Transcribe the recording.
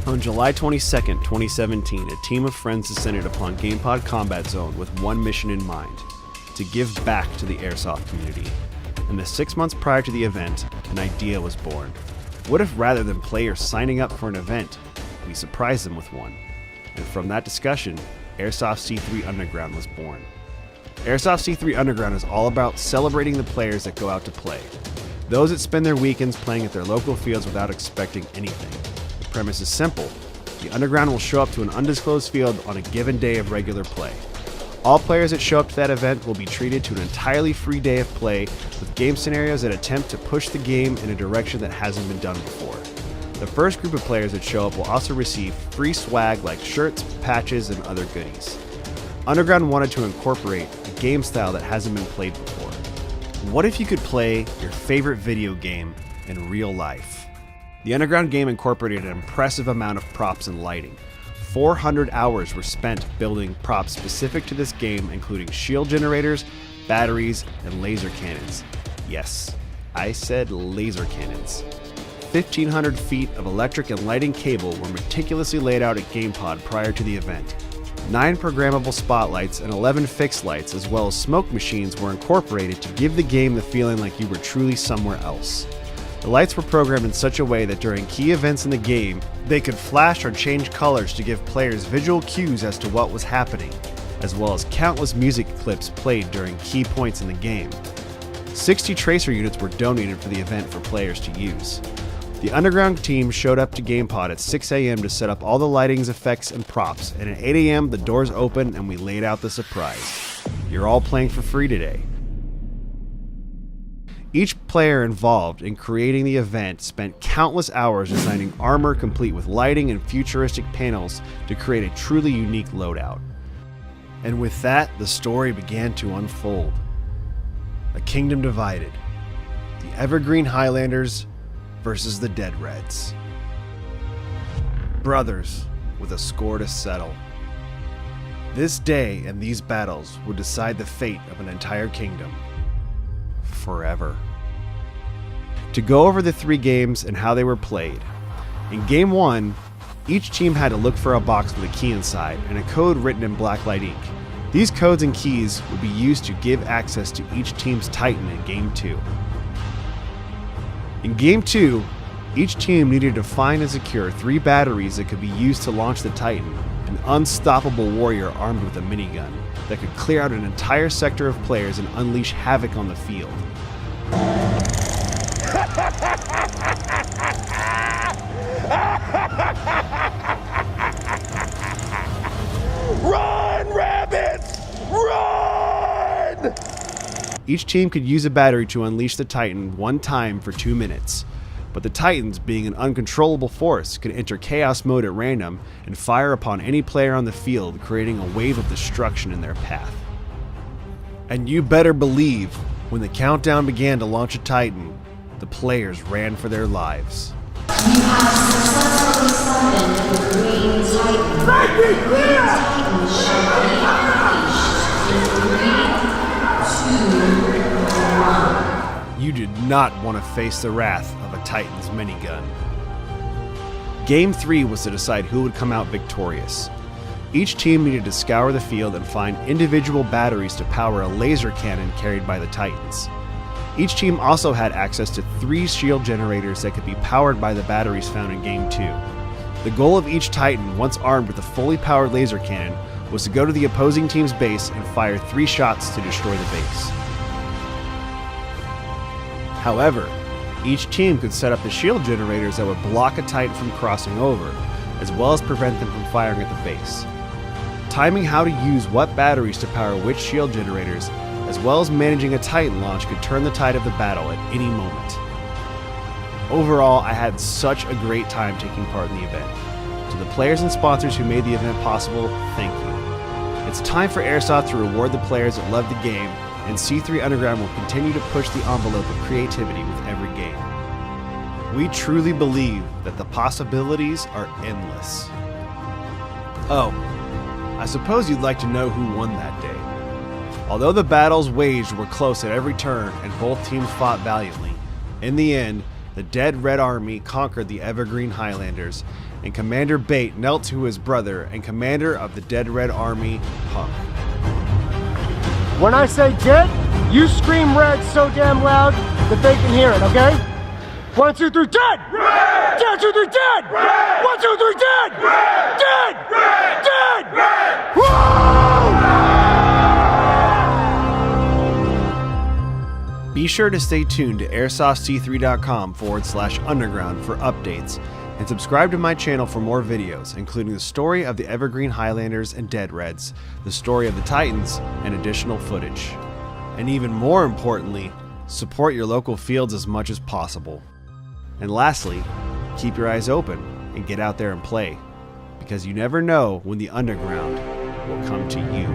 On July 22, 2017, a team of friends descended upon GamePod Combat Zone with one mission in mind: to give back to the Airsoft community. In the 6 months prior to the event, an idea was born. What if rather than players signing up for an event, we surprised them with one? And from that discussion, Airsoft C3 Underground was born. Airsoft C3 Underground is all about celebrating the players that go out to play. Those that spend their weekends playing at their local fields without expecting anything. The premise is simple. The Underground will show up to an undisclosed field on a given day of regular play. All players that show up to that event will be treated to an entirely free day of play with game scenarios that attempt to push the game in a direction that hasn't been done before. The first group of players that show up will also receive free swag like shirts, patches, and other goodies. Underground wanted to incorporate a game style that hasn't been played before. What if you could play your favorite video game in real life? The Underground game incorporated an impressive amount of props and lighting. 400 hours were spent building props specific to this game, including shield generators, batteries, and laser cannons. Yes, I said laser cannons. 1,500 feet of electric and lighting cable were meticulously laid out at GamePod prior to the event. 9 programmable spotlights and 11 fixed lights, as well as smoke machines, were incorporated to give the game the feeling like you were truly somewhere else. The lights were programmed in such a way that during key events in the game, they could flash or change colors to give players visual cues as to what was happening, as well as countless music clips played during key points in the game. 60 tracer units were donated for the event for players to use. The Underground team showed up to GamePod at 6 a.m. to set up all the lightings, effects, and props, and at 8 a.m. the doors opened and we laid out the surprise. You're all playing for free today. Each player involved in creating the event spent countless hours designing armor complete with lighting and futuristic panels to create a truly unique loadout. And with that, the story began to unfold. A kingdom divided. The Evergreen Highlanders versus the Dead Reds. Brothers with a score to settle. This day and these battles would decide the fate of an entire kingdom. Forever. To go over the 3 games and how they were played. In Game 1, each team had to look for a box with a key inside and a code written in blacklight ink. These codes and keys would be used to give access to each team's Titan in Game 2. In Game 2, each team needed to find and secure 3 batteries that could be used to launch the Titan, an unstoppable warrior armed with a minigun that could clear out an entire sector of players and unleash havoc on the field. Run, rabbits! Run! Each team could use a battery to unleash the Titan one time for 2 minutes, but the Titans, being an uncontrollable force, could enter chaos mode at random and fire upon any player on the field, creating a wave of destruction in their path. And you better believe, when the countdown began to launch a Titan, the players ran for their lives. You have successfully summoned the Green Titan. The Green Titan shall be unleashed in 3, 2, 1. You did not want to face the wrath of a Titan's minigun. Game 3 was to decide who would come out victorious. Each team needed to scour the field and find individual batteries to power a laser cannon carried by the Titans. Each team also had access to 3 shield generators that could be powered by the batteries found in Game 2. The goal of each Titan, once armed with a fully powered laser cannon, was to go to the opposing team's base and fire 3 shots to destroy the base. However, each team could set up the shield generators that would block a Titan from crossing over, as well as prevent them from firing at the base. Timing how to use what batteries to power which shield generators, as well as managing a Titan launch, could turn the tide of the battle at any moment. Overall, I had such a great time taking part in the event. To the players and sponsors who made the event possible, thank you. It's time for Airsoft to reward the players that love the game, and C3 Underground will continue to push the envelope of creativity with every game. We truly believe that the possibilities are endless. Oh, I suppose you'd like to know who won that day. Although the battles waged were close at every turn and both teams fought valiantly, in the end, the Dead Red Army conquered the Evergreen Highlanders, and Commander Bate knelt to his brother and commander of the Dead Red Army, Hunk. When I say get, you scream red so damn loud that they can hear it, okay? 1, 2, 3, dead! Red! 1, 2, 3, dead! Red! 1, 2, 3, dead! Red! Dead! Red! Dead! Red! Whoa! Be sure to stay tuned to airsofts3.com/underground for updates, and subscribe to my channel for more videos, including the story of the Evergreen Highlanders and Dead Reds, the story of the Titans, and additional footage. And even more importantly, support your local fields as much as possible. And lastly, keep your eyes open and get out there and play, because you never know when the underground will come to you.